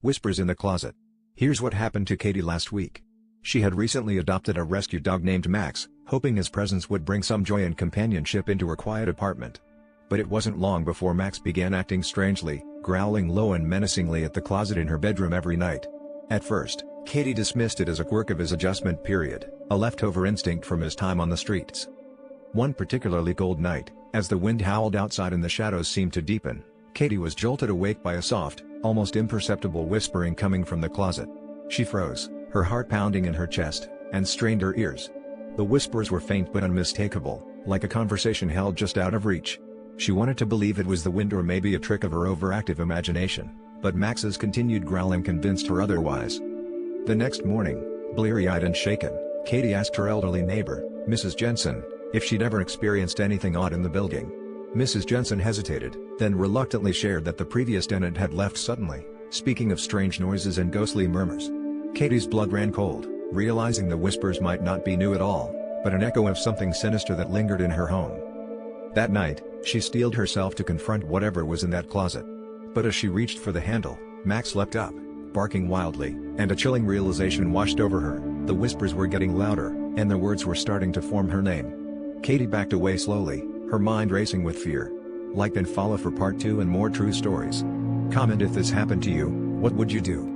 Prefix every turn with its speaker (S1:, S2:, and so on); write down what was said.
S1: Whispers in the closet. Here's what happened to Katie last week. She had recently adopted a rescue dog named Max, hoping his presence would bring some joy and companionship into her quiet apartment. But it wasn't long before Max began acting strangely, growling low and menacingly at the closet in her bedroom every night. At first, Katie dismissed it as a quirk of his adjustment period, a leftover instinct from his time on the streets. One particularly cold night, as the wind howled outside and the shadows seemed to deepen, Katie was jolted awake by a soft, almost imperceptible whispering coming from the closet. She froze, her heart pounding in her chest, and strained her ears. The whispers were faint but unmistakable, like a conversation held just out of reach. She wanted to believe it was the wind or maybe a trick of her overactive imagination, but Max's continued growling convinced her otherwise. The next morning, bleary-eyed and shaken, Katie asked her elderly neighbor, Mrs. Jensen, if she'd ever experienced anything odd in the building. Mrs. Jensen hesitated, then reluctantly shared that the previous tenant had left suddenly, speaking of strange noises and ghostly murmurs. Katie's blood ran cold, realizing the whispers might not be new at all, but an echo of something sinister that lingered in her home. That night, she steeled herself to confront whatever was in that closet. But as she reached for the handle, Max leapt up, barking wildly, and a chilling realization washed over her. The whispers were getting louder, and the words were starting to form her name. Katie backed away slowly, her mind racing with fear. Like and follow for part 2 and more true stories. Comment if this happened to you, what would you do?